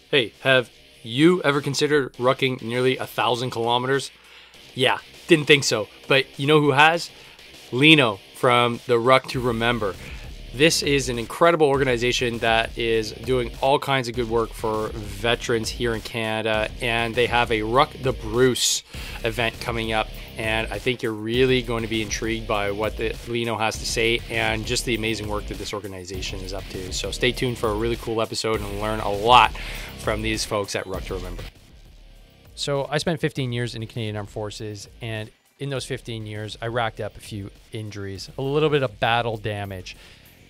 Hey, have you ever considered rucking nearly 1,000 kilometers? Yeah, didn't think so. But you know who has? Lino from the Ruck to Remember. This is an incredible organization that is doing all kinds of good work for veterans here in Canada, and they have a Ruck the Bruce event coming up. And I think you're really going to be intrigued by what the Lino has to say and just the amazing work that this organization is up to. So stay tuned for a really cool episode and learn a lot from these folks at Ruck to Remember. So I spent 15 years in the Canadian Armed Forces, and in those 15 years, I racked up a few injuries, a little bit of battle damage.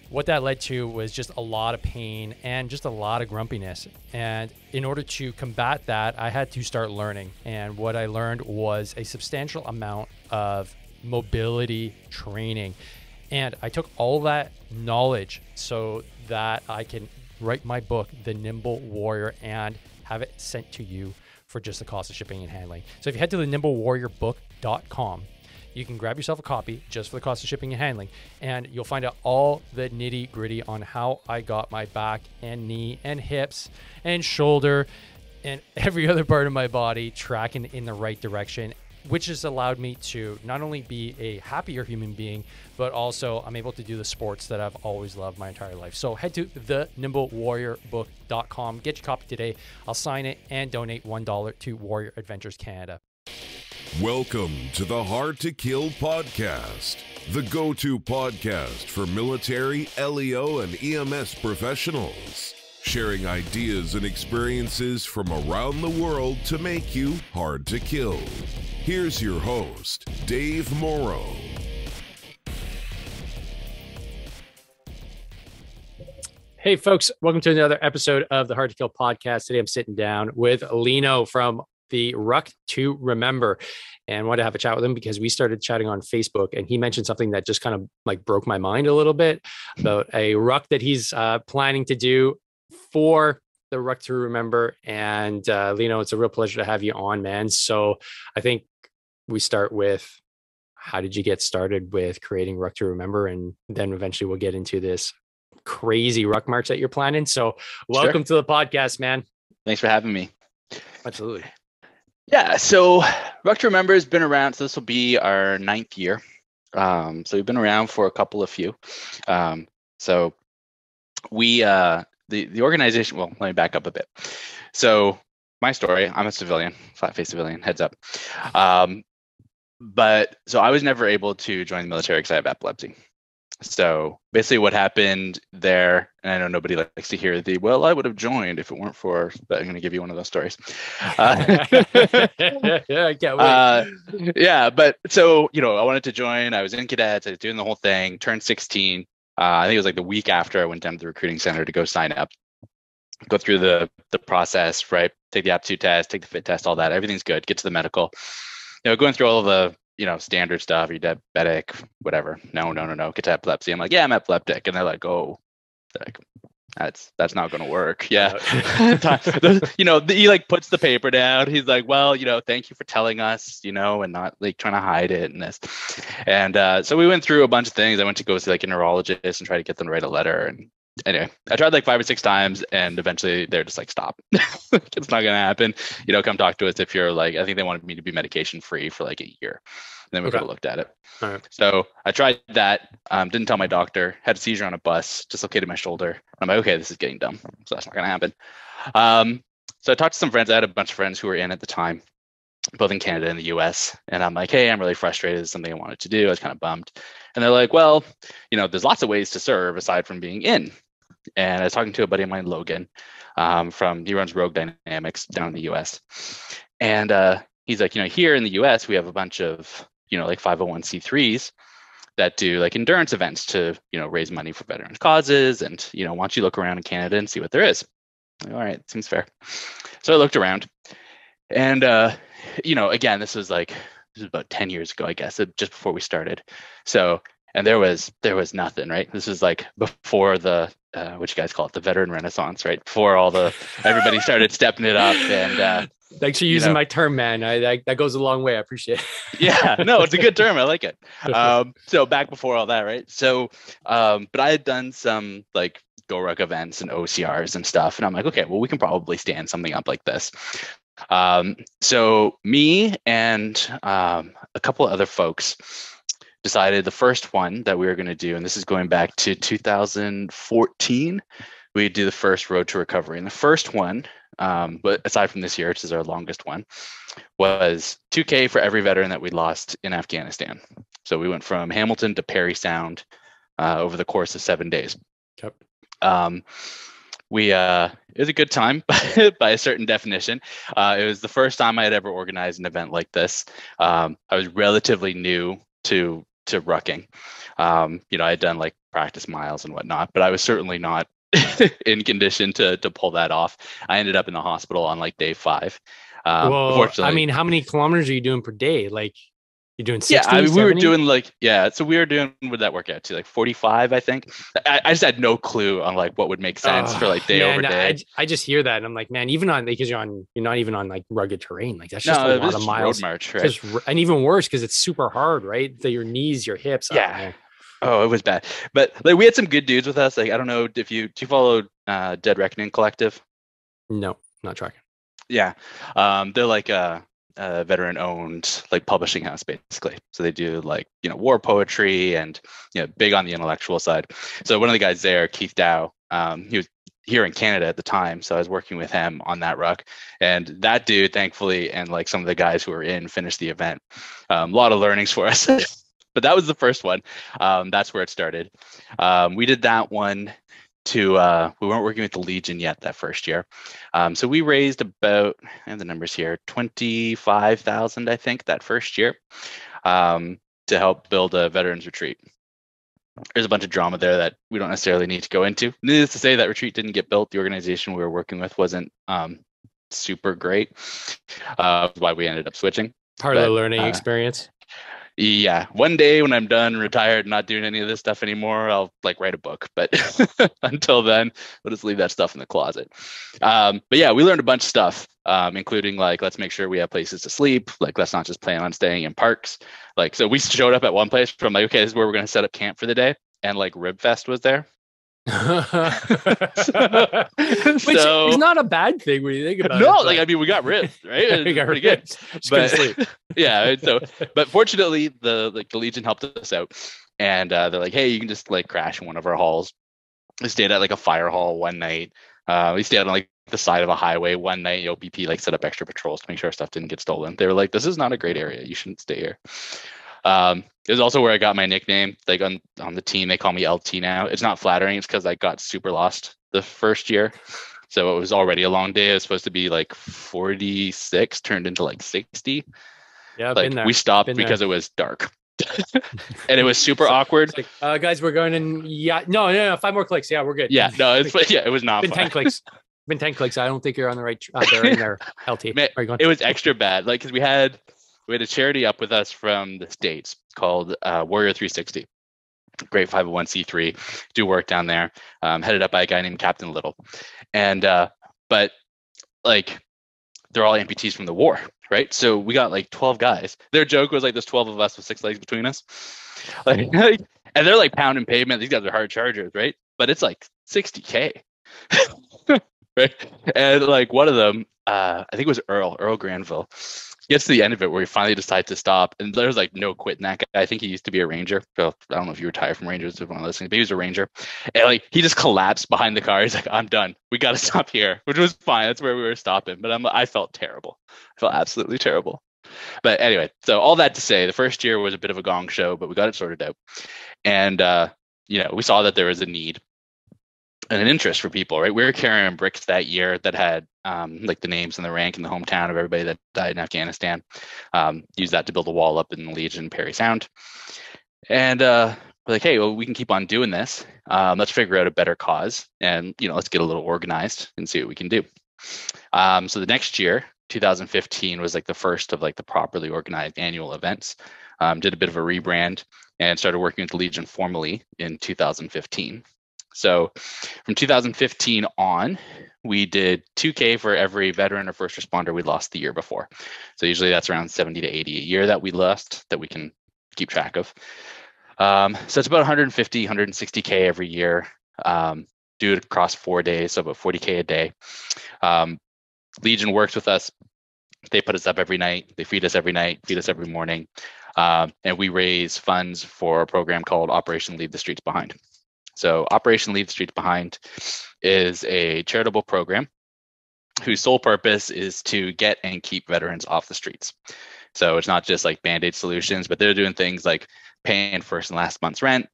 What that led to was just a lot of pain and just a lot of grumpiness. And in order to combat that, I had to start learning. And what I learned was a substantial amount of mobility training. And I took all that knowledge so that I can write my book, The Nimble Warrior, and have it sent to you for just the cost of shipping and handling. So if you head to thenimble.warriorbook.com, you can grab yourself a copy just for the cost of shipping and handling, and you'll find out all the nitty gritty on how I got my back and knee and hips and shoulder and every other part of my body tracking in the right direction, which has allowed me to not only be a happier human being, but also I'm able to do the sports that I've always loved my entire life. So head to thenimble.warriorbook.com, get your copy today. I'll sign it and donate $1 to Warrior Adventures Canada. Welcome to the Hard to Kill podcast, the go-to podcast for military, LEO, and EMS professionals, sharing ideas and experiences from around the world to make you hard to kill. Here's your host, Dave Morrow. Hey folks, welcome to another episode of the Hard to Kill podcast. Today I'm sitting down with Lino from the Ruck to Remember, and wanted to have a chat with him because we started chatting on Facebook, and he mentioned something that just kind of like broke my mind a little bit about a ruck that he's planning to do for the Ruck to Remember. And Lino, it's a real pleasure to have you on, man. So I think we start with, how did you get started with creating Ruck to Remember? And then eventually we'll get into this crazy ruck march that you're planning. So welcome to the podcast, man. Thanks for having me. Absolutely. Yeah, so Ruck to Remember has been around, so this will be our 9th year. So we've been around for a couple of few. So we, the organization, well, let me back up a bit. So my story, I'm a civilian, flat-faced civilian, heads up. But so I was never able to join the military because I have epilepsy. So basically what happened there, and I know nobody likes to hear I would have joined if it weren't for, but I'm going to give you one of those stories. Yeah, I can't wait. Yeah, but so, I wanted to join. I was in cadets. I was doing the whole thing, turned 16. I think it was like the week after I went down to the recruiting center to go sign up, go through the process, right? Take the aptitude test, take the fit test, all that. Everything's good. Get to the medical. Going through all of the standard stuff. Are you diabetic? Whatever. No. Get to epilepsy. I'm like, yeah, I'm epileptic. And they're like, oh, that's not going to work. Yeah. He like puts the paper down. He's like, well, thank you for telling us, and not like trying to hide it and this. And so we went through a bunch of things. I went to go see like a neurologist and try to get them to write a letter. And anyway, I tried like 5 or 6 times, and eventually they're just like, stop. It's not going to happen. Come talk to us if you're like, I think they wanted me to be medication free for like a year. And then we could have looked at it. All right. So I tried that, didn't tell my doctor, had a seizure on a bus, dislocated my shoulder. I'm like, okay, this is getting dumb. So that's not going to happen. So I talked to some friends. I had a bunch of friends who were in at the time, both in Canada and the US. And I'm like, hey, I'm really frustrated. It's something I wanted to do. I was kind of bummed. And they're like, well, there's lots of ways to serve aside from being in. And I was talking to a buddy of mine, Logan, he runs Rogue Dynamics down in the US. And he's like, here in the US, we have a bunch of, like 501c3s that do like endurance events to, raise money for veterans causes. And, why don't you look around in Canada and see what there is? Like, all right, seems fair. So I looked around, and, again, this was about 10 years ago, I guess, just before we started. So, and there was nothing, right? This was like before the, what you guys call it, the veteran renaissance, right? Before everybody started stepping it up. And thanks for using my term, man. That goes a long way. I appreciate it. Yeah, no, it's a good term. I like it. So back before all that, right? So, but I had done some like Go Ruck events and OCRs and stuff. And I'm like, okay, well, we can probably stand something up like this. So me and a couple of other folks decided the first one that we were going to do, and this is going back to 2014, we'd do the first Road to Recovery. And the first one, but aside from this year, which is our longest one, was 2K for every veteran that we lost in Afghanistan. So we went from Hamilton to Parry Sound over the course of 7 days. Yep. It was a good time by a certain definition. It was the first time I had ever organized an event like this. I was relatively new to rucking. I had done like practice miles and whatnot, but I was certainly not in condition to pull that off. I ended up in the hospital on like day 5. Well, I mean, how many kilometers are you doing per day? Like, you're doing 60, yeah, I mean, we 70? were doing like, yeah, so we were doing, what did that work out to? Like 45, I think. I just had no clue on like what would make sense for like day over day. I just hear that and I'm like, man, even on, because you're not even on like rugged terrain. Like that's just a lot of miles. Road march, right? And even worse, because it's super hard, right? Your knees, your hips. Yeah. Oh, it was bad. But like we had some good dudes with us. Like, I don't know if do you follow Dead Reckoning Collective? No, not tracking. Yeah. They're like a veteran-owned like publishing house, basically. So they do like war poetry and big on the intellectual side. So one of the guys there, Keith Dow, he was here in Canada at the time, so I was working with him on that ruck. And that dude, thankfully, and like some of the guys who were in, finished the event. A lot of learnings for us. But that was the first one. That's where it started. We did that one to we weren't working with the Legion yet that first year. So we raised about, I have the numbers here, 25,000, I think, that first year, to help build a veterans retreat. There's a bunch of drama there that we don't necessarily need to go into. Needless to say, that retreat didn't get built. The organization we were working with wasn't super great. Why we ended up switching. Part of the learning experience. Yeah, one day when I'm done, retired, not doing any of this stuff anymore, I'll like write a book. But until then, we'll just leave that stuff in the closet. But yeah, we learned a bunch of stuff, including like, let's make sure we have places to sleep. Like, let's not just plan on staying in parks. Like, so we showed up at one place from like, okay, this is where we're going to set up camp for the day. And like Rib Fest was there. Which is not a bad thing when you think about it. No, like, I mean, we got ribs, right? We got pretty ribs. Good. But yeah, so but fortunately the Legion helped us out, and they're like, hey, you can just like crash in one of our halls. We stayed at like a fire hall one night. We stayed on like the side of a highway one night. OPP like set up extra patrols to make sure our stuff didn't get stolen. They were like, this is not a great area, you shouldn't stay here. It was also where I got my nickname. Like on the team, they call me LT now. It's not flattering. It's because I got super lost the first year. So it was already a long day. It was supposed to be like 46, turned into like 60. Yeah, like, been there. We stopped because it was dark. And it was super awkward. Like, guys, we're going in. Yeah, no, 5 more clicks. Yeah, we're good. Yeah, no, it was not been fun. 10 clicks. Been 10 clicks. I don't think you're on the right bearing there, LT. Man, it was extra bad. Like, because we had a charity up with us from the States called Warrior 360. Great 501c3, do work down there, headed up by a guy named Captain Little. And but like, they're all amputees from the war, right? So we got like 12 guys. Their joke was like, there's 12 of us with 6 legs between us. Like, and they're like pounding pavement. These guys are hard chargers, right? But it's like 60K. Right? And like one of them, I think it was Earl Granville, gets to the end of it where he finally decides to stop, and there's like no quitting that guy. I think he used to be a ranger. So I don't know if you retired from Rangers if one listening, but he was a ranger. And like, he just collapsed behind the car. He's like, I'm done. We got to stop here, which was fine. That's where we were stopping. But I felt terrible. I felt absolutely terrible. But anyway, so all that to say, the first year was a bit of a gong show, but we got it sorted out. And, we saw that there was a need and an interest for people, right? We were carrying bricks that year that had like the names and the rank and the hometown of everybody that died in Afghanistan. Use that to build a wall up in the Legion Parry Sound. And we're like, hey, well, we can keep on doing this. Let's figure out a better cause, and let's get a little organized and see what we can do. So the next year, 2015, was like the first of like the properly organized annual events. Did a bit of a rebrand and started working with the Legion formally in 2015. So from 2015 on, we did 2K for every veteran or first responder we lost the year before. So usually that's around 70 to 80 a year that we lost that we can keep track of. So it's about 150, 160K every year. do it across 4 days, so about 40K a day. Legion works with us. They put us up every night. They feed us every night, feed us every morning. And we raise funds for a program called Operation Leave the Streets Behind. So Operation Leave the Streets Behind is a charitable program whose sole purpose is to get and keep veterans off the streets. So it's not just like Band-Aid solutions, but they're doing things like paying first and last month's rent,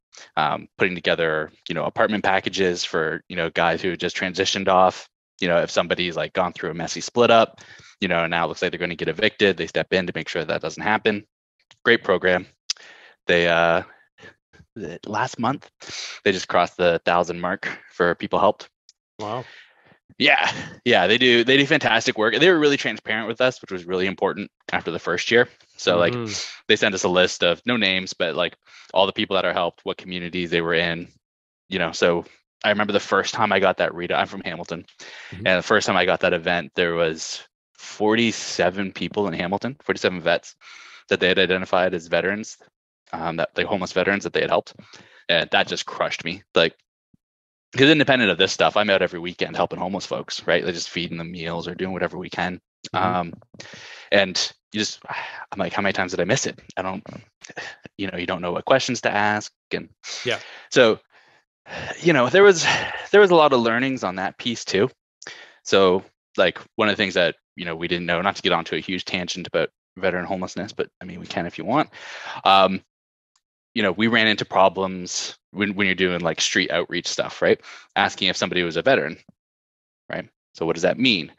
putting together, apartment packages for, guys who just transitioned off. If somebody's like gone through a messy split up, now it looks like they're going to get evicted, they step in to make sure that doesn't happen. Great program. They last month they just crossed the 1,000 mark for people helped. Wow. Yeah, they do fantastic work. They were really transparent with us, which was really important after the first year. So like they sent us a list of no names, but like all the people that are helped, what communities they were in, so I remember the first time I got that readout. I'm from Hamilton, and the first time I got that event, there was 47 people in Hamilton, 47 vets that they had identified as veterans, that like homeless veterans that they had helped, and that just crushed me. Like, because independent of this stuff, I'm out every weekend helping homeless folks, right? They're just feeding them meals or doing whatever we can. And I'm like, how many times did I miss it? I don't, you don't know what questions to ask, and so. There was a lot of learnings on that piece too. So like one of the things that, we didn't know, not to get onto a huge tangent about veteran homelessness, but I mean, we can if you want. We ran into problems when you're doing like street outreach stuff, right? Asking if somebody was a veteran, right? So what does that mean?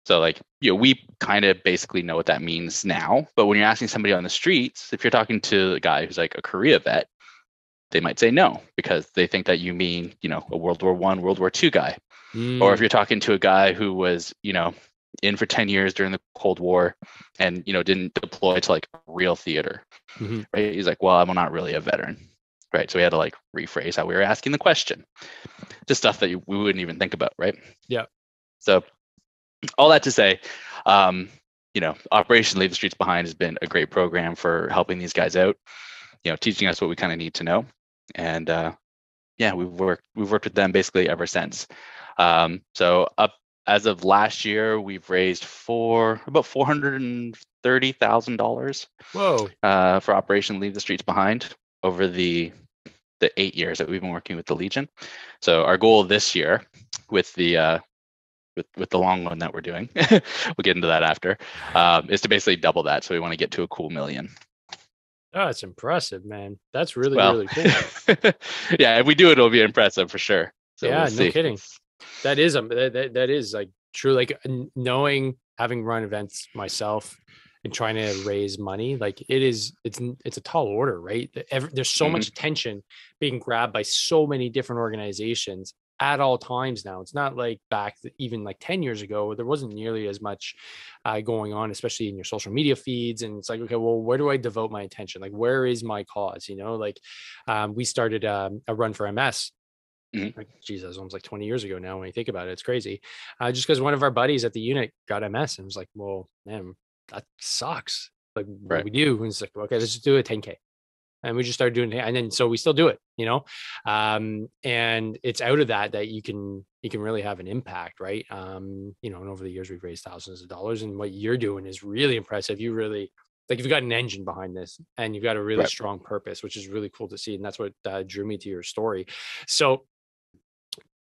So like, we kind of basically know what that means now, but when you're asking somebody on the streets, if you're talking to a guy who's like a Korea vet, they might say no, because they think that you mean, a World War I, World War II guy. Or if you're talking to a guy who was, in for 10 years during the Cold War and, didn't deploy to like real theater, right? He's like, well, I'm not really a veteran, right? So we had to like rephrase how we were asking the question. Just stuff that we wouldn't even think about, right? Yeah. So all that to say, Operation Leave the Streets Behind has been a great program for helping these guys out, teaching us what we kind of need to know. And we've worked with them basically ever since. So up as of last year, we've raised about $430,000. Whoa. For Operation Leave the Streets Behind over the 8 years that we've been working with the Legion. So our goal this year with the with the long one that we're doing, we'll get into that after, is to basically double that. So we want to get to a cool $1 million. Oh, that's impressive, man. That's really cool. Yeah, if we do it, it'll be impressive for sure. So yeah, we'll no see. kidding. That is that is like true. Like knowing, having run events myself and trying to raise money, like it's a tall order, right? There's so much attention being grabbed by so many different organizations at all times now. It's not like back even like 10 years ago, there wasn't nearly as much going on, especially in your social media feeds. And it's like, okay, well, where do I devote my attention? Like, where is my cause? We started a run for MS. Like, geez, that was almost like 20 years ago now when you think about it. It's crazy. Just because one of our buddies at the unit got MS and was like, well, man, that sucks. Like, what do we do? And it's like, okay, let's just do a 10K. And we just started doing it. And then, so we still do it, and it's out of that you can really have an impact, right? And over the years, we've raised thousands of dollars, and what you're doing is really impressive. You really, like, you've got an engine behind this, and you've got a really strong purpose, which is really cool to see. And that's what drew me to your story. So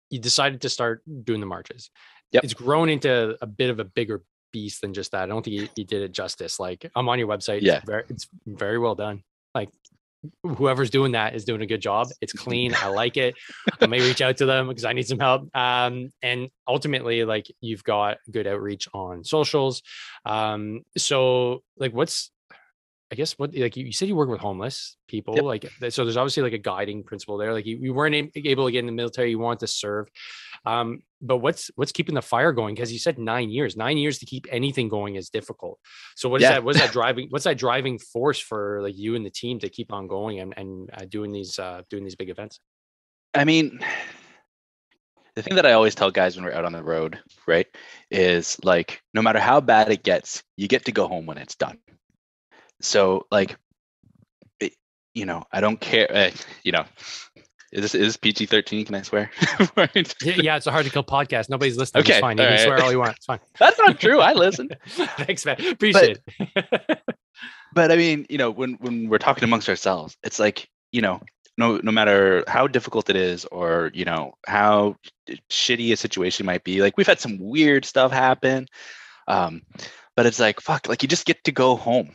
you decided to start doing the marches. Yep. It's grown into a bit of a bigger beast than just that. I don't think you did it justice. Like, I'm on your website. Yeah. It's very well done. Like, whoever's doing that is doing a good job. It's clean. I like it. I may reach out to them because I need some help. And ultimately, like, you've got good outreach on socials. So like, like you said, you work with homeless people, like, so there's obviously like a guiding principle there. Like, you weren't able to get in the military, you want to serve. But what's keeping the fire going? Because you said 9 years. 9 years to keep anything going is difficult. So what's that driving force for like you and the team to keep on going and doing these big events? I mean, the thing that I always tell guys when we're out on the road, right, is like, no matter how bad it gets, you get to go home when it's done. So like, I don't care, Is this PG-13? Can I swear? Yeah, it's a hard to kill podcast. Nobody's listening. Okay, It's fine. You can swear all you want. It's fine. That's not true. I listen. Thanks, man. Appreciate it. But I mean, when we're talking amongst ourselves, it's like, no matter how difficult it is, or how shitty a situation might be, like we've had some weird stuff happen, but it's like, fuck, like you just get to go home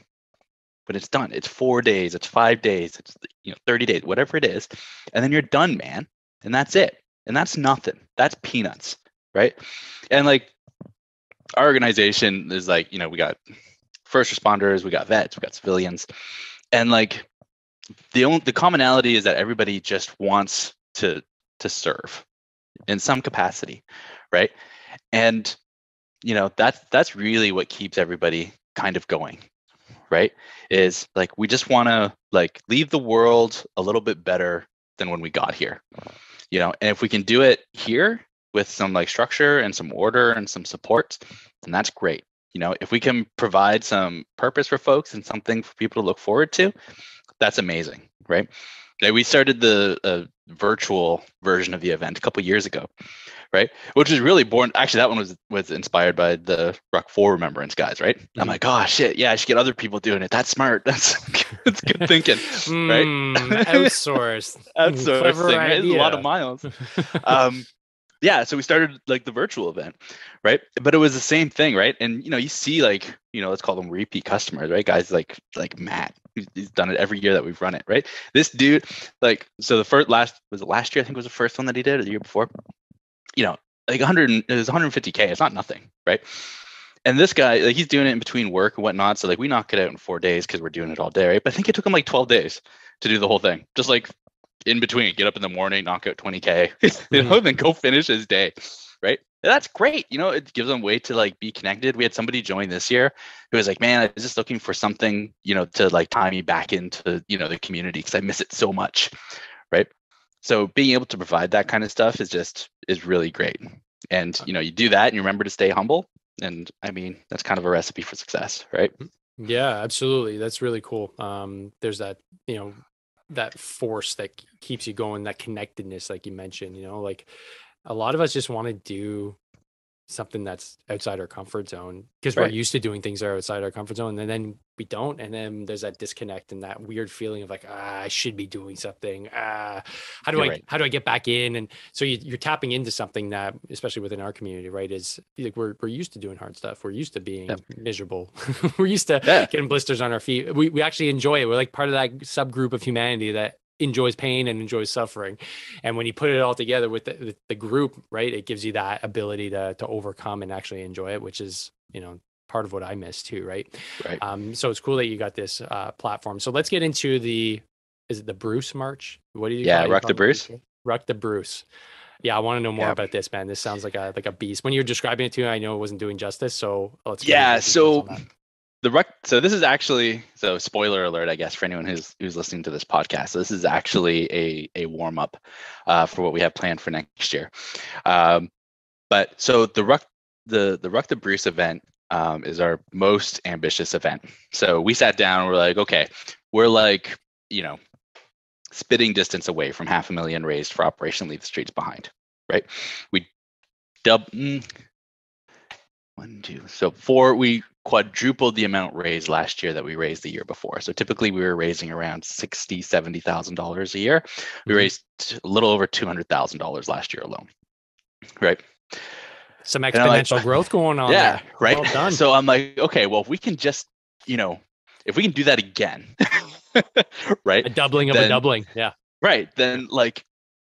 when it's done. It's 4 days, it's 5 days, it's 30 days, whatever it is, and then you're done, man, and that's it, and that's nothing. That's peanuts, right? And like our organization is like, we got first responders, we got vets, we got civilians, and like the commonality is that everybody just wants to serve in some capacity, right? And that's really what keeps everybody kind of going, right? Is like we just want to like leave the world a little bit better than when we got here, and if we can do it here with some like structure and some order and some support, then that's great. If we can provide some purpose for folks and something for people to look forward to, that's amazing, right? Like we started the virtual version of the event a couple years ago, right? Which was really born. Actually, that one was inspired by the Ruck 4 Remembrance guys, right? I'm like, oh shit, yeah, I should get other people doing it. That's smart. That's good thinking, right? Outsourced. Outsourcing, right? It's a lot of miles. Yeah, so we started like the virtual event, right? But it was the same thing, right? And you see like, let's call them repeat customers, right? Guys like Matt, he's done it every year that we've run it, right? This dude, like, so last year, I think was the first one that he did, or the year before, like 100, it was 150K. It's not nothing, right? And this guy, like, he's doing it in between work and whatnot. So like we knock it out in 4 days because we're doing it all day, right? But I think it took him like 12 days to do the whole thing. Just like in between, get up in the morning, knock out 20K, then go finish his day, right? And that's great. It gives them a way to like be connected. We had somebody join this year who was like, man, I was just looking for something, to like tie me back into, the community because I miss it so much, right? So being able to provide that kind of stuff is really great. And, you do that and you remember to stay humble. And I mean, that's kind of a recipe for success, right? Yeah, absolutely. That's really cool. There's that, that force that keeps you going, that connectedness, like you mentioned, like a lot of us just want to do something that's outside our comfort zone because we're used to doing things that are outside our comfort zone, and then we don't, and then there's that disconnect and that weird feeling of like, I should be doing something. How do I get back in? And so you're tapping into something that, especially within our community, right, is like we're used to doing hard stuff. We're used to being miserable. We're used to getting blisters on our feet. We actually enjoy it. We're like part of that subgroup of humanity that enjoys pain and enjoys suffering. And when you put it all together with the group, right, it gives you that ability to overcome and actually enjoy it, which is, part of what I miss too. Right. So it's cool that you got this platform. So let's get into is it the Bruce March? What do you call it? Ruck the Bruce. Ruck the Bruce. Yeah, I want to know more about this, man. This sounds like a beast. When you're describing it to me, I know it wasn't doing justice. So let's so this is actually, so spoiler alert, I guess, for anyone who's listening to this podcast. So this is actually a warm up for what we have planned for next year. But so the Ruck the Bruce event is our most ambitious event. So we sat down and we're like, okay, we're like, spitting distance away from $500,000 raised for Operation Leave the Streets Behind, right? We we quadrupled the amount raised last year that we raised the year before. So typically we were raising around $60,000-$70,000 a year. We raised a little over $200,000 last year alone, right? Some exponential growth going on. Yeah, there. Right. Well done. So I'm like, okay, well, if we can just, if we can do that again, right? A doubling of a doubling. Yeah. Right. Then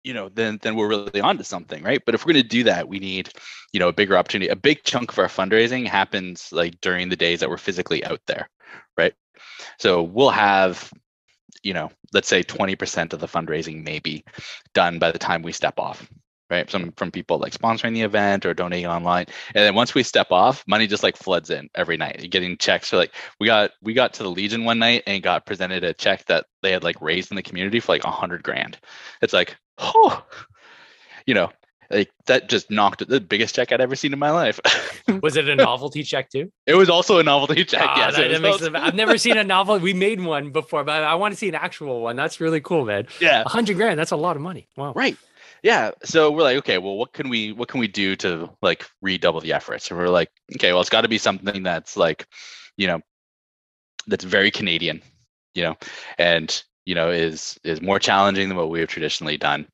then we're really onto something, right? But if we're going to do that, we need, a bigger opportunity. A big chunk of our fundraising happens like during the days that we're physically out there, right? So we'll have, let's say 20% of the fundraising maybe done by the time we step off, right? From people like sponsoring the event or donating online. And then once we step off, money just like floods in every night. You're getting checks for like, we got to the Legion one night and got presented a check that they had like raised in the community for like $100,000. It's like, Like that just knocked the biggest check I'd ever seen in my life. Was it a novelty check too? It was also a novelty check. Ah, Yes, that makes it, I've never seen a novel. We made one before, but I want to see an actual one. That's really cool, man. yeah, 100 grand. That's a lot of money. Wow. right. Yeah. So we're like, okay, well, what can we do to like redouble the efforts? And we're like, okay, well, it's got to be something that's like, you know, that's very Canadian, and is more challenging than what we have traditionally done,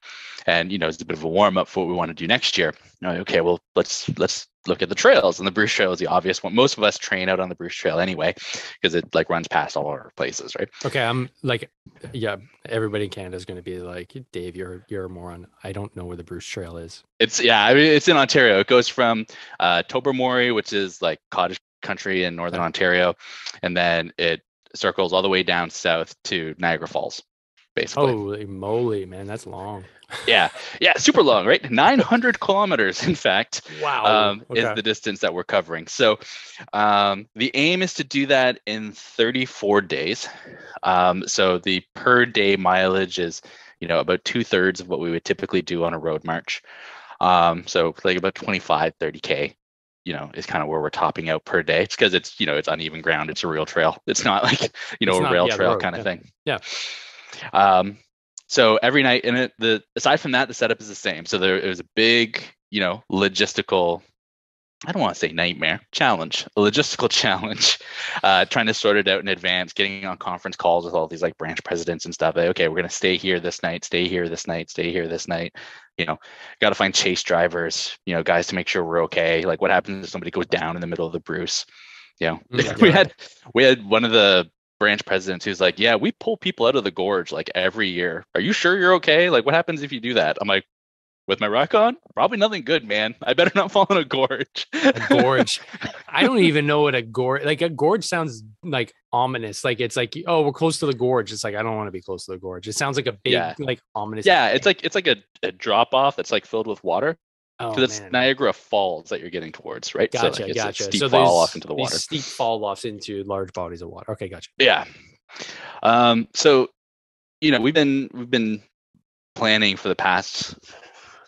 and it's a bit of a warm up for what we want to do next year. Okay, well, let's look at the trails, and the Bruce Trail is the obvious one. Most of us train out on the Bruce Trail anyway because it like runs past all our places, right? Okay, I'm like, yeah, everybody in Canada is going to be like, Dave, you're a moron. I don't know where the Bruce Trail is. It's it's in Ontario. It goes from Tobermory, which is like cottage country in northern Ontario, and then it circles all the way down south to Niagara Falls, basically. Holy moly, man, that's long. yeah, super long, right? 900 kilometers, in fact. Wow. Is the distance that we're covering. So the aim is to do that in 34 days. So the per day mileage is, about 2/3 of what we would typically do on a road march. So like about 25-30K. Is kind of where we're topping out per day. It's because it's uneven ground. It's a real trail. It's not like a rail trail kind of thing. Yeah. So every night in it, aside from that, the setup is the same. So it was a big logistical, I don't want to say nightmare, challenge, a logistical challenge, trying to sort it out in advance, getting on conference calls with all these like branch presidents and stuff. Like, okay, we're going to stay here this night, stay here this night, stay here this night. Got to find chase drivers, guys to make sure we're okay. Like what happens if somebody goes down in the middle of the Bruce? We had one of the branch presidents who's like, yeah, we pull people out of the gorge like every year. Are you sure you're okay? Like what happens if you do that? I'm like, with my ruck on, probably nothing good, man. I better not fall in a gorge. A gorge. I don't even know what a gorge. Like a gorge sounds like ominous. Like it's like, oh, we're close to the gorge. It's like I don't want to be close to the gorge. It sounds like a big, like ominous. Yeah, it's like a drop off that's like filled with water. Oh, because it's Niagara Falls that you're getting towards, right? Gotcha, so like it's gotcha. A steep so fall off into the water. Steep fall offs into large bodies of water. Okay, gotcha. Yeah. So we've been planning for the past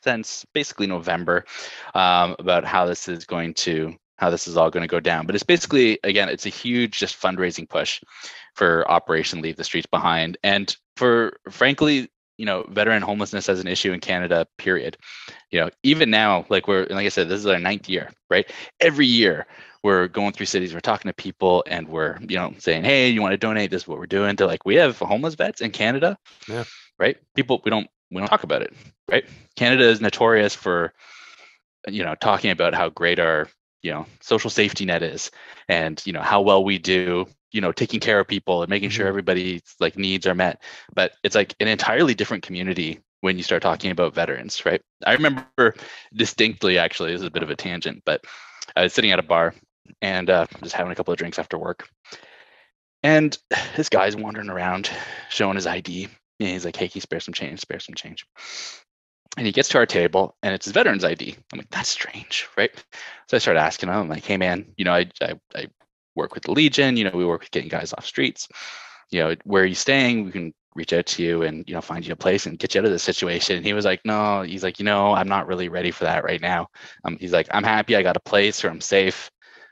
since basically November about how this is all going to go down. But it's basically, again, it's a huge just fundraising push for Operation Leave the Streets Behind, and for frankly, veteran homelessness as an issue in Canada, period. Even now, like I said, this is our 9th year, right? Every year we're going through cities, we're talking to people, and we're, saying, hey, you want to donate? This is what we're doing. They're like, we have homeless vets in Canada, right? People, we don't talk about it, right? Canada is notorious for, talking about how great our, social safety net is, and, how well we do, taking care of people and making sure everybody's like needs are met. But it's like an entirely different community when you start talking about veterans, right? I remember distinctly, actually, this is a bit of a tangent, but I was sitting at a bar and just having a couple of drinks after work. And this guy's wandering around showing his ID. And he's like, hey, can you spare some change? And he gets to our table and it's his veteran's ID. I'm like, that's strange, right? So I started asking him, I'm like, hey man, I work with the Legion, we work with getting guys off streets. Where are you staying? We can reach out to you and, find you a place and get you out of this situation. And he was like, no, he's like, I'm not really ready for that right now. He's like, I'm happy I got a place where I'm safe.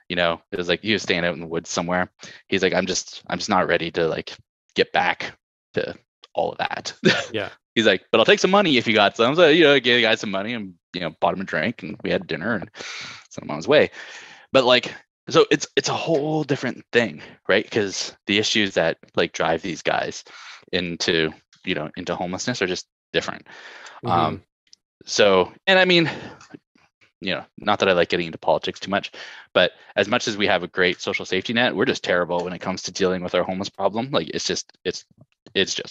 It was like he was staying out in the woods somewhere. He's like, I'm just not ready to like get back to all of that. Yeah. He's like, but I'll take some money if you got some. So, I gave the guy some money and, bought him a drink and we had dinner and sent him on his way. But like, so it's a whole different thing, right? Because the issues that like drive these guys into homelessness are just different. So, and I mean, not that I like getting into politics too much, but as much as we have a great social safety net, we're just terrible when it comes to dealing with our homeless problem. Like it's just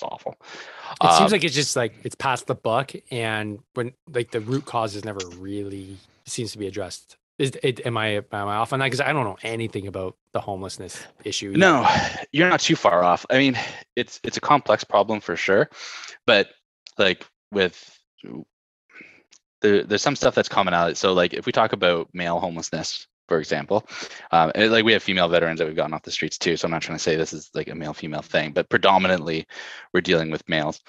awful. It seems like it's just like it's past the buck, and when like the root cause is never really seems to be addressed. Am I off on that? Because I don't know anything about the homelessness issue. No, you're not too far off. I mean, it's a complex problem for sure, but like there's some stuff that's commonality. So like if we talk about male homelessness, for example, and like we have female veterans that we've gotten off the streets too. So I'm not trying to say this is like a male female thing, but predominantly we're dealing with males.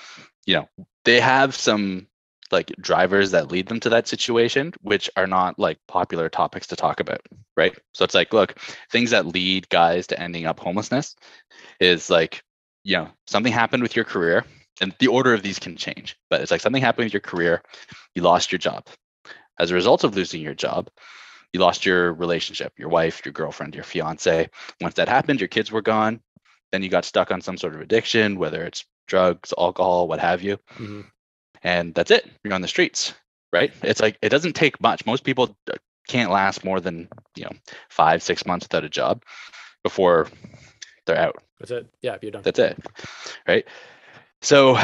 They have some like drivers that lead them to that situation, which are not like popular topics to talk about, right? So it's like, look, things that lead guys to ending up homelessness is like, something happened with your career, and the order of these can change, but it's like something happened with your career, you lost your job. As a result of losing your job, you lost your relationship, your wife, your girlfriend, your fiance. Once that happened, your kids were gone. Then you got stuck on some sort of addiction, whether it's drugs, alcohol, what have you. Mm-hmm. And that's it. You're on the streets, right? It's like, it doesn't take much. Most people can't last more than, 5-6 months without a job before they're out. That's it. Yeah, you're done. That's it. Right. So,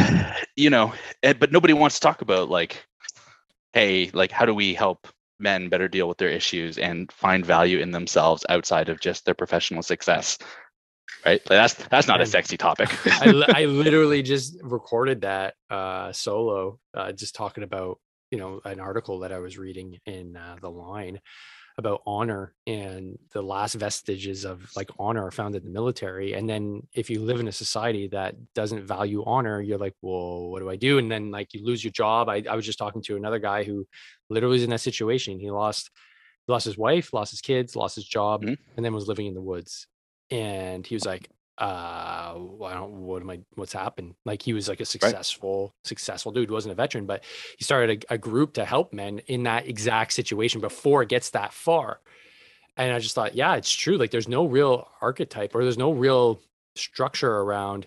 but nobody wants to talk about like, hey, like, how do we help men better deal with their issues and find value in themselves outside of just their professional success, right? Like, that's not a sexy topic. I literally just recorded that solo, just talking about an article that I was reading in the Line about honor, and the last vestiges of like honor are found in the military. And then if you live in a society that doesn't value honor, you're like, well, what do I do? And then like you lose your job. I was just talking to another guy who literally is in that situation. He lost his wife, lost his kids, lost his job, Mhm. and then was living in the woods. And he was like, what's happened? Like, he was like a successful dude, wasn't a veteran, but he started a group to help men in that exact situation before it gets that far. And I just thought, yeah, it's true. Like, there's no real archetype, or there's no real structure around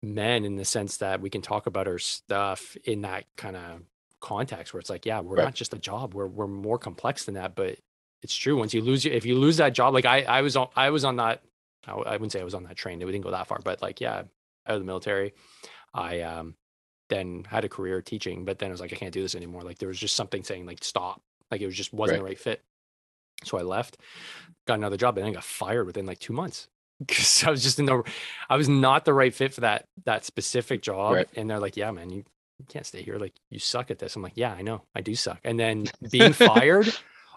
men in the sense that we can talk about our stuff in that kind of context where it's like, yeah, we're not just a job. We're more complex than that. But it's true. Once you lose, if you lose that job, like I was on that, I wouldn't say I was on that train. We didn't go that far, but like, yeah, out of the military, I then had a career teaching, but then I was like, I can't do this anymore. Like, there was just something saying like, stop. Like, it was just wasn't the right fit. So I left, got another job, and then got fired within like 2 months. Because I was just I was not the right fit for that specific job. Right. And they're like, yeah, man, you can't stay here. Like, you suck at this. I'm like, yeah, I know, I do suck. And then being fired,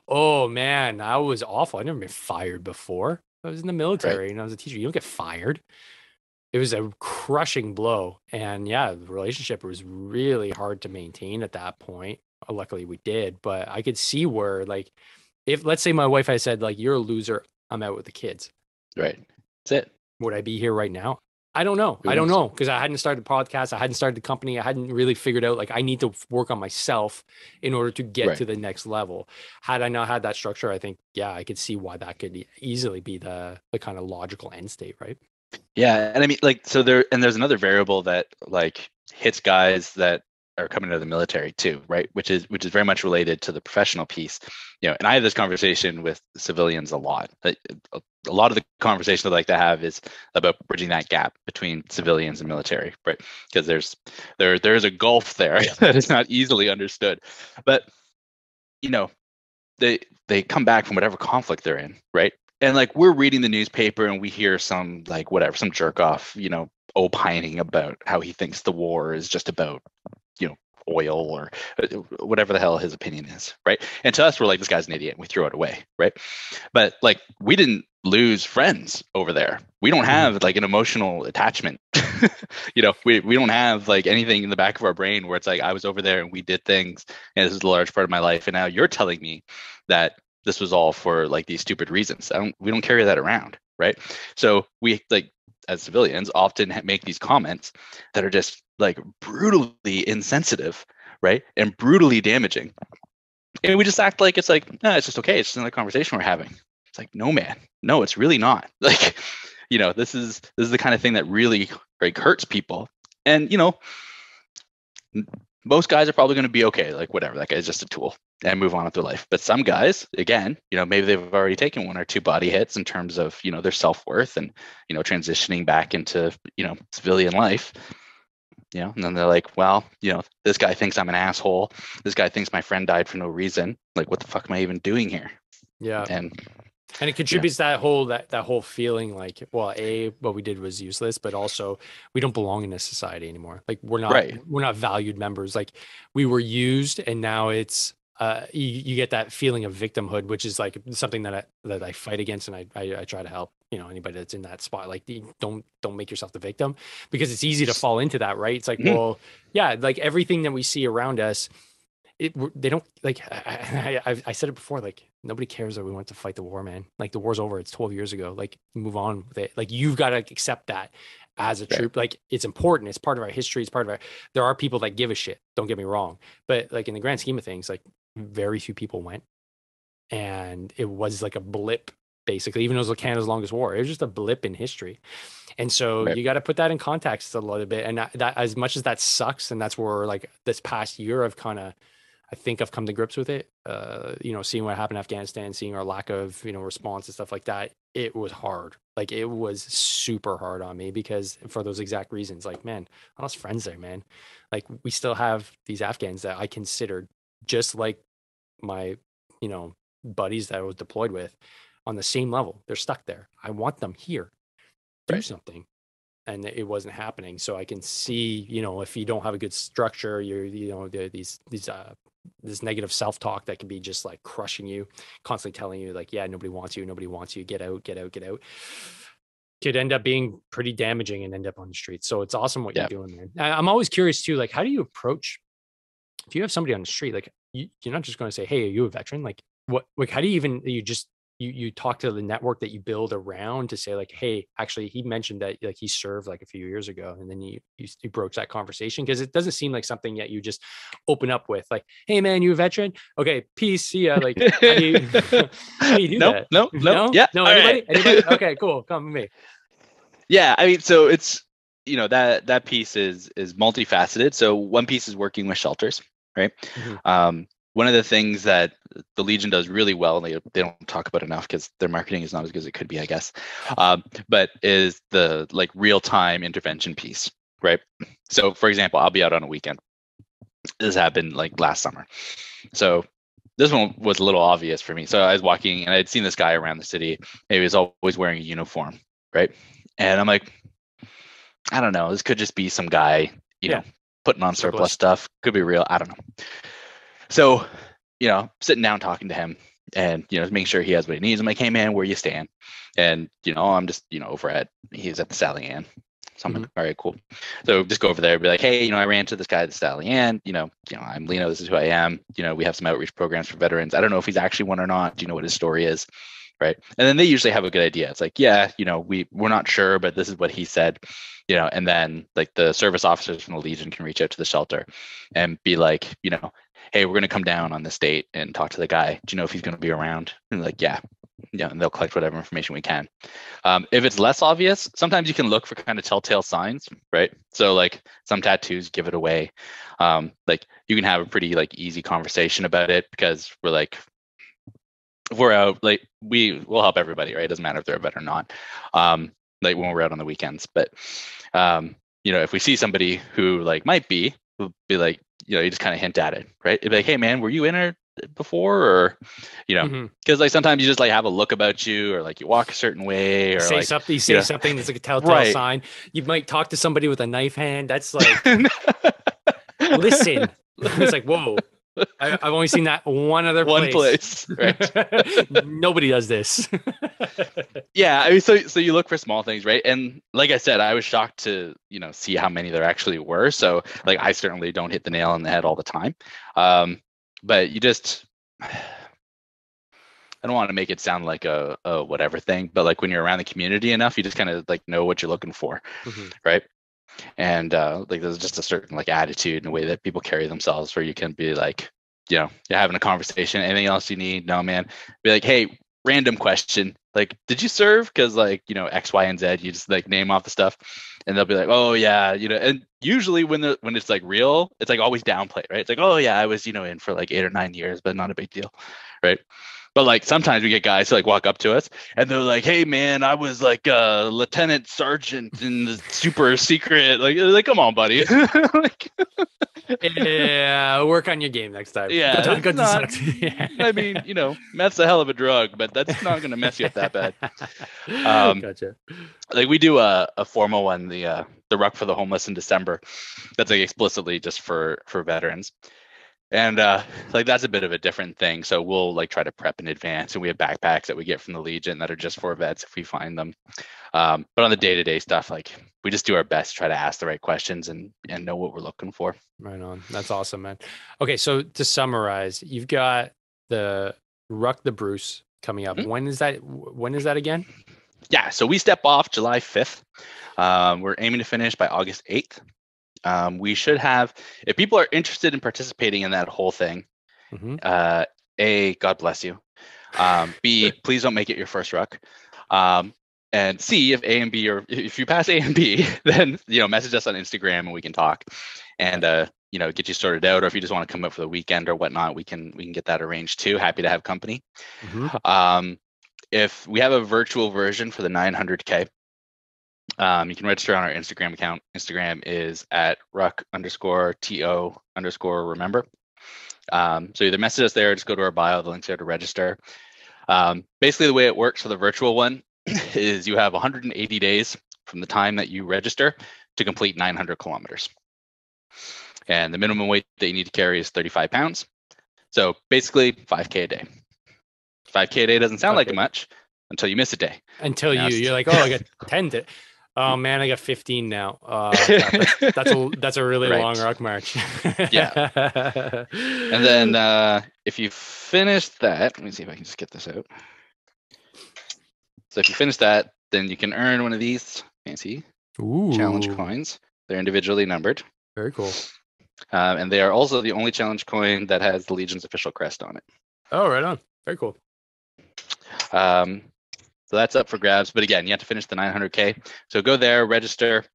oh man, that was awful. I never been fired before. I was in the military and I was a teacher. You don't get fired. It was a crushing blow. And yeah, the relationship was really hard to maintain at that point. Luckily we did, but I could see where, like, if let's say my wife had said like, you're a loser, I'm out with the kids. Right. That's it. Would I be here right now? I don't know. I don't know, because I hadn't started the podcast. I hadn't started the company. I hadn't really figured out, like, I need to work on myself in order to get to the next level. Had I not had that structure, I think, yeah, I could see why that could easily be the kind of logical end state, right? Yeah. And I mean, like, so there's another variable that like hits guys that are coming out of the military too, right? Which is very much related to the professional piece, and I have this conversation with civilians a lot. A lot of the conversation I like to have is about bridging that gap between civilians and military, right? Because there's a gulf there that is not easily understood. But they come back from whatever conflict they're in, right? And like, we're reading the newspaper and we hear some like whatever, some jerk off, opining about how he thinks the war is just about oil or whatever the hell his opinion is, right? And to us, we're like, this guy's an idiot, and we throw it away, right? But like, we didn't lose friends over there. We don't have like an emotional attachment. We don't have like anything in the back of our brain where it's like, I was over there and we did things, and this is a large part of my life, and now you're telling me that this was all for like these stupid reasons. We don't carry that around, right? So we, like, as civilians, often make these comments that are just like brutally insensitive, right? And brutally damaging. And we just act like it's like, it's just okay. It's just another conversation we're having. It's like, no, man, no, it's really not. Like, this is the kind of thing that really like hurts people. And, most guys are probably going to be okay. Like, whatever, that guy's just a tool, and move on with their life. But some guys, again, maybe they've already taken 1 or 2 body hits in terms of, their self-worth and, transitioning back into, civilian life. And then they're like, well, this guy thinks I'm an asshole. This guy thinks my friend died for no reason. Like, what the fuck am I even doing here? Yeah. And it contributes that whole feeling like, well, what we did was useless, but also we don't belong in this society anymore. Like, we're not valued members. Like, we were used, and now it's you get that feeling of victimhood, which is like something that I fight against, and I try to help, anybody that's in that spot. Like, don't make yourself the victim, because it's easy to fall into that, right? It's like, Mhm. well, yeah, like everything that we see around us, they don't like. I said it before, like nobody cares that we went to fight the war, man. Like the war's over. It's 12 years ago. Like move on with it. Like you've got to accept that as a Right. troop. Like it's important. It's part of our history. It's part of our. There are people that give a shit. Don't get me wrong, but like in the grand scheme of things, like very few people went, and it was like a blip. Basically, even though it was Canada's longest war, it was just a blip in history. And so Right. you got to put that in context a little bit. And that, as much as that sucks, and that's where like this past year I think I've come to grips with it. Seeing what happened in Afghanistan, seeing our lack of, response and stuff like that, it was hard. Like it was super hard on me, because for those exact reasons, like, man, I lost friends there, man. Like we still have these Afghans that I considered just like my, buddies that I was deployed with, on the same level. They're stuck there. I want them here. Do Right. something. And it wasn't happening. So I can see, if you don't have a good structure, these this negative self-talk that can be just like crushing you, constantly telling you like, yeah, nobody wants you, get out, could end up being pretty damaging and end up on the streets. So it's awesome what you're Yeah. doing, man. I'm always curious too, like, how do you approach, if you have somebody on the street, like you're not just going to say, hey, are you a veteran? Like what, like, how do you even, you talk to the network that you build around to say like, hey, actually he mentioned that like he served like a few years ago, and then you broach that conversation, because it doesn't seem like something that you just open up with like, hey man, you a veteran? Okay, peace, see ya. Like how do you how do you do Nope. that? Nope. Nope. Yeah. No, All anybody? right. Okay, cool, come with me. Yeah, I mean, so it's that piece is multifaceted. So one piece is working with shelters, right? Mhm. One of the things that the Legion does really well, and they don't talk about enough because their marketing is not as good as it could be, I guess, but is the like real time intervention piece, right? So, for example, I'll be out on a weekend. This happened like last summer, so this one was a little obvious for me. So I was walking and I'd seen this guy around the city. He was always wearing a uniform, right? And I'm like, I don't know. This could just be some guy, Yeah, putting on surplus surplus. stuff. Could be real. I don't know. So, sitting down talking to him and, making sure he has what he needs. I'm like, hey man, where you staying? And, I'm just, he's at the Sally Ann. So I'm like, all right, cool. So just go over there and be like, hey, I ran to this guy at the Sally Ann, I'm Lino, this is who I am. We have some outreach programs for veterans. I don't know if he's actually one or not. Do you know what his story is? Right. And then they usually have a good idea. It's like, yeah, we're not sure, but this is what he said, and then like the service officers from the Legion can reach out to the shelter and be like, hey, we're going to come down on this date and talk to the guy. Do you know if he's going to be around? And like, yeah, and they'll collect whatever information we can. If it's less obvious, sometimes you can look for kind of telltale signs, right? So like some tattoos give it away. Like you can have a pretty like easy conversation about it, because we're like, if we're out, like we will help everybody, right? It doesn't matter if they're a vet or not. Like when we're out on the weekends, but if we see somebody who like might be, we'll be like, you just kind of hint at it, right? It'd be like, hey man, were you in there before? Or, because like sometimes you just like have a look about you, or like you walk a certain way, or Say like something, you say something that's like a telltale right. sign. You might talk to somebody with a knife hand. That's like, listen. It's like, whoa. I've only seen that one other place, right? Nobody does this. Yeah, I mean, so you look for small things, right? And like I said, I was shocked to see how many there actually were. So like I certainly don't hit the nail on the head all the time, but you just I don't want to make it sound like a whatever thing, but like when you're around the community enough, you just kind of like know what you're looking for, right? And like there's just a certain like attitude and a way that people carry themselves where you can be like, you're having a conversation, anything else you need? No, man. Be like, hey, random question, like, did you serve? Because like, X, Y, and Z, you just like name off the stuff, and they'll be like, oh yeah, and usually when it's like real, it's like always downplayed, right? It's like, oh yeah, I was in for like 8 or 9 years, but not a big deal, right? But like sometimes we get guys who like walk up to us and they're like, hey man, I was like a lieutenant sergeant in the super secret. Like come on, buddy. Like, yeah, work on your game next time. yeah, Go not, yeah. I mean, meth's a hell of a drug, but that's not going to mess you up that bad. Gotcha. Like we do a formal one, the Ruck for the Homeless in December. That's like explicitly just for veterans. And like that's a bit of a different thing. So we'll like try to prep in advance, and we have backpacks that we get from the Legion that are just for vets if we find them. But on the day-to-day stuff, like we just do our best to try to ask the right questions and know what we're looking for. Right on. That's awesome, man. Okay, so to summarize, you've got the Ruck the Bruce coming up. Mhm. When is that? When is that again? Yeah, so we step off July 5th. We're aiming to finish by August 8th. We should have, if people are interested in participating in that whole thing, Mm-hmm. A, God bless you. B, please don't make it your first ruck. And C, if A and B, or if you pass A and B, then message us on Instagram and we can talk, and get you sorted out. Or if you just want to come up for the weekend or whatnot, we can get that arranged too. Happy to have company. Mm-hmm. If we have a virtual version for the 900K, you can register on our Instagram account. Instagram is at ruck_to_remember. So either message us there, or just go to our bio. The link's there to register. Basically, the way it works for the virtual one is you have 180 days from the time that you register to complete 900 kilometers. And the minimum weight that you need to carry is 35 pounds. So basically 5K a day. 5K a day doesn't sound like much until you miss a day. Until you're like, oh, I got 10 to, oh man, I got 15 now. That's a really long ruck march. Yeah. And then if you finish that, let me see if I can just get this out. So if you finish that, then you can earn one of these fancy challenge coins. They're individually numbered. Very cool. And they are also the only challenge coin that has the Legion's official crest on it. Oh, right on. Very cool. So that's up for grabs. But again, you have to finish the 900K. So go there, register.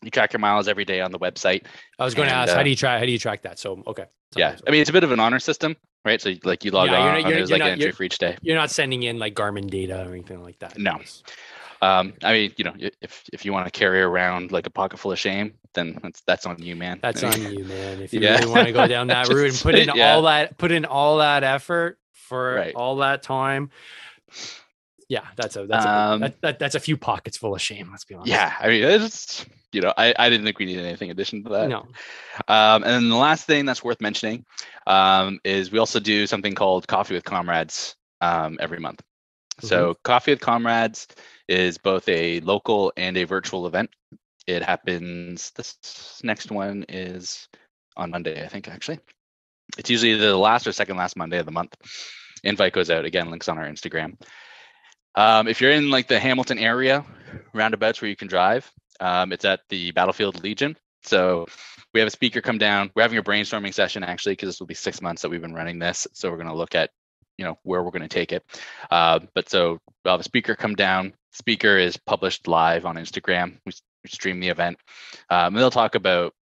You track your miles every day on the website. I was going to ask, how do you track that? So, okay. Yeah. I mean, it's a bit of an honor system, right? So like you log on, there's like an entry for each day. You're not sending in like Garmin data or anything like that. No. I mean, if you want to carry around like a pocket full of shame, then that's on you, man. That's on you, man. If you really want to go down that route and put in all that effort for all that time. Yeah, that's a few pockets full of shame. Let's be honest. Yeah, I mean, it's I didn't think we needed anything addition to that. No. And then the last thing that's worth mentioning is we also do something called Coffee with Comrades every month. Mm-hmm. So Coffee with Comrades is both a local and a virtual event. It happens. This next one is on Monday, I think. Actually, it's usually the last or second last Monday of the month. Invite goes out again. Links on our Instagram. If you're in like the Hamilton area, roundabouts where you can drive, it's at the Battlefield Legion. So we have a speaker come down. We're having a brainstorming session actually, because this will be 6 months that we've been running this. So we're going to look at, where we're going to take it. But so we'll have a speaker come down. Speaker is published live on Instagram. We stream the event. And they'll talk about,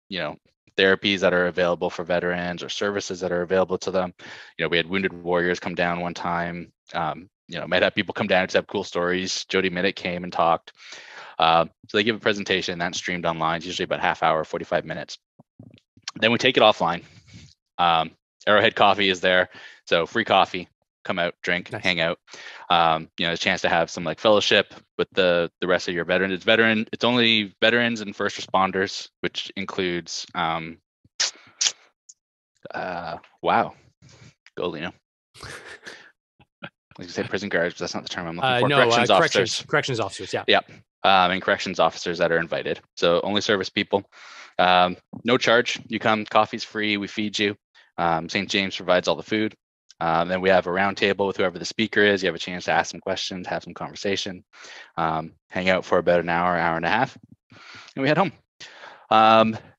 therapies that are available for veterans or services that are available to them. We had wounded warriors come down one time. Might have people come down to have cool stories. Jody Minnick came and talked. So they give a presentation that's streamed online. It's usually about half hour, 45 minutes. Then we take it offline. Arrowhead Coffee is there. So free coffee, come out, drink, nice. Hang out. A chance to have some like fellowship with the rest of your veterans. It's only veterans and first responders, which includes, wow, go Lino. Like you say, prison guards, but that's not the term I'm looking for. No, corrections officers. Corrections officers, yeah. Yep. And corrections officers that are invited. So only service people. No charge. You come, coffee's free. We feed you. St. James provides all the food. Then we have a round table with whoever the speaker is. You have a chance to ask some questions, have some conversation, hang out for about an hour and a half, and we head home.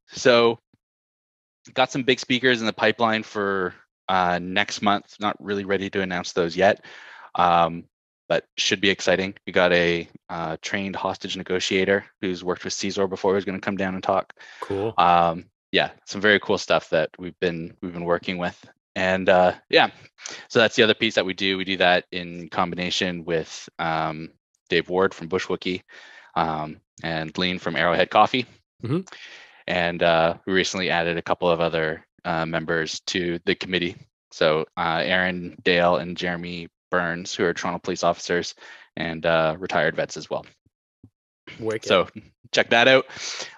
So got some big speakers in the pipeline for next month. Not really ready to announce those yet, but should be exciting. We got a trained hostage negotiator who's worked with Caesar before, who's going to come down and talk. Cool. Yeah, some very cool stuff that we've been working with. And so that's the other piece that we do. We do that in combination with Dave Ward from Bushwookie and Lean from Arrowhead Coffee. Mm-hmm. And we recently added a couple of other members to the committee. So Aaron Dale and Jeremy Burns, who are Toronto police officers and retired vets as well. Wicked. So check that out.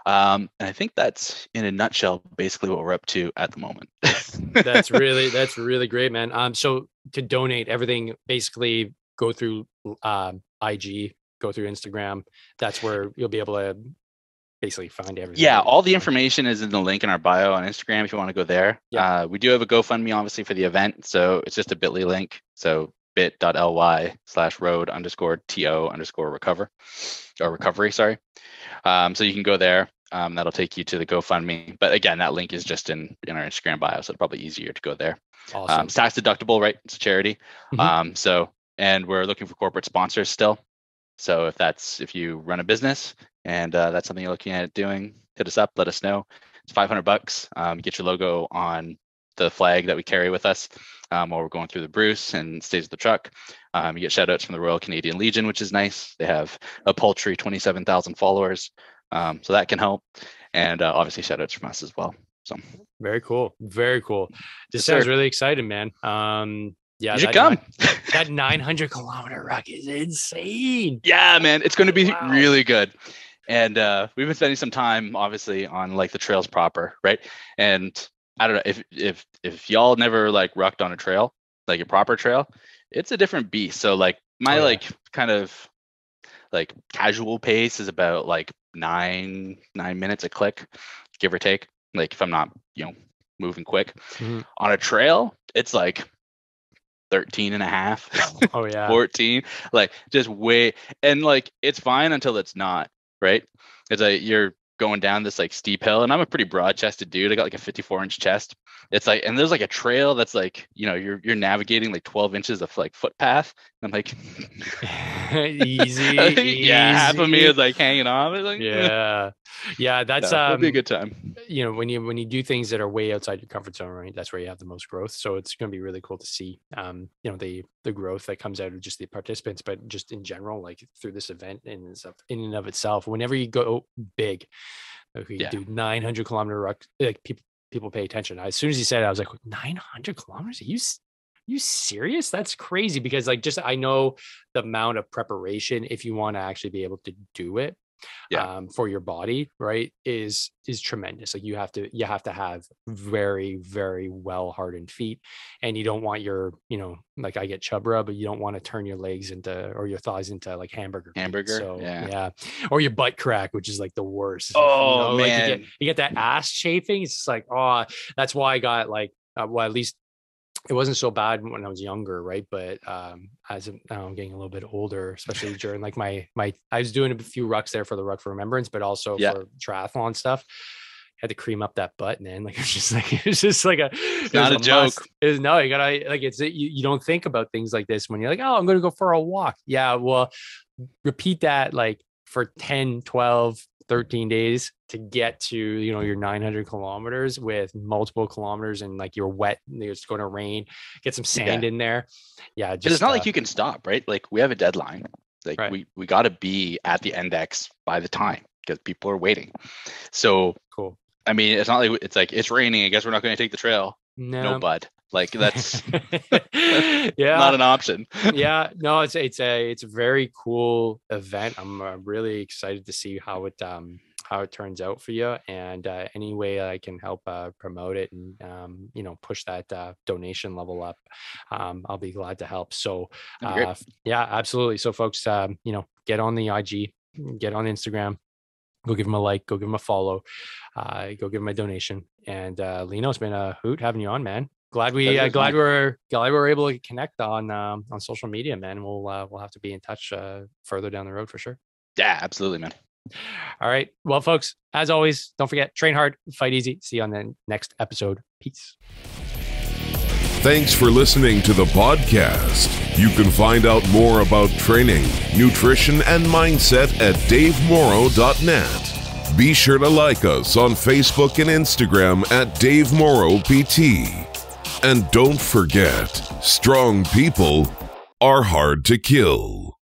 And I think that's in a nutshell basically what we're up to at the moment. That's really great, man. So to donate, everything basically go through IG, go through Instagram. That's where you'll be able to basically find everything. Yeah, all the information is in the link in our bio on Instagram if you want to go there. Yeah. We do have a GoFundMe obviously for the event, so it's just a bit.ly link. So bit.ly/road_to_recover or recovery, sorry. So you can go there. That'll take you to the GoFundMe. But again, that link is just in our Instagram bio, so it's probably easier to go there. Awesome. It's tax deductible, right? It's a charity. Mm-hmm. And we're looking for corporate sponsors still. So if you run a business and that's something you're looking at doing, hit us up, let us know. It's $500. Get your logo on the flag that we carry with us while we're going through the Bruce and stays with the truck. You get shout outs from the Royal Canadian Legion, which is nice. They have a paltry 27,000 followers. So that can help. And obviously shout outs from us as well. So very cool. Very cool. This Yes, sounds sir. really exciting, man. Yeah, you should come. That 900-kilometer ruck is insane. Yeah, man, it's going to be Wow. really good. And we've been spending some time, obviously, on like the trails proper, right? And I don't know if y'all never like rucked on a trail, like a proper trail, it's a different beast. So like my like kind of like casual pace is about like 9 minutes a click, give or take. Like if I'm not moving quick. Mm-hmm. On a trail, it's like 13 and a half. Oh yeah. 14, like just way, and like it's fine until it's not, right? It's like you're going down this like steep hill, and I'm a pretty broad chested dude. I got like a 54-inch chest. It's like, and there's like a trail that's like, you're navigating like 12 inches of like footpath. And I'm like, easy. Yeah, half of me is like hanging off. It's like, yeah, that's it'll be a good time. When you do things that are way outside your comfort zone, right, that's where you have the most growth. So it's going to be really cool to see the growth that comes out of just the participants, but just in general, like through this event in and of itself. Whenever you go big, you do 900-kilometer ruck, like people pay attention. As soon as he said it, I was like, 900 kilometers? Are you serious? That's crazy. Because like, just, I know the amount of preparation, if you want to actually be able to do it, for your body, right, is tremendous. Like you have to have very, very well hardened feet, and you don't want your, like I get chub rub, but you don't want to turn your legs or your thighs into like hamburger. So yeah, or your butt crack, which is like the worst. Man, like you get that ass chafing. It's just like, that's why I got like, well, at least it wasn't so bad when I was younger, right? But as I'm getting a little bit older, especially during like my I was doing a few rucks there for the Ruck for Remembrance, but also for triathlon stuff. Had to cream up that butt, man. Like it's just like it's not a joke. No, you gotta like you don't think about things like this when you're like, oh, I'm gonna go for a walk. Yeah, well, repeat that like for 10, 12, 13 days to get to your 900 kilometers with multiple kilometers, and like you're wet, it's going to rain, get some sand in there. But it's not like you can stop, right? Like we have a deadline, like we got to be at the index by the time, because people are waiting. So cool. I mean, it's not like it's raining, I guess we're not going to take the trail. No, bud. Like that's not an option. No, it's a very cool event. I'm really excited to see how it turns out for you, and any way I can help promote it and push that donation level up, I'll be glad to help. So absolutely. So folks, get on the IG, get on Instagram, go give him a like, go give him a follow, go give him a donation. And Lino, it's been a hoot having you on, man. Glad we're able to connect on social media, man. We'll have to be in touch further down the road for sure. Yeah, absolutely, man. All right. Well, folks, as always, don't forget, train hard, fight easy. See you on the next episode. Peace. Thanks for listening to the podcast. You can find out more about training, nutrition, and mindset at davemorrow.net. Be sure to like us on Facebook and Instagram at Dave Morrow PT. And don't forget, strong people are hard to kill.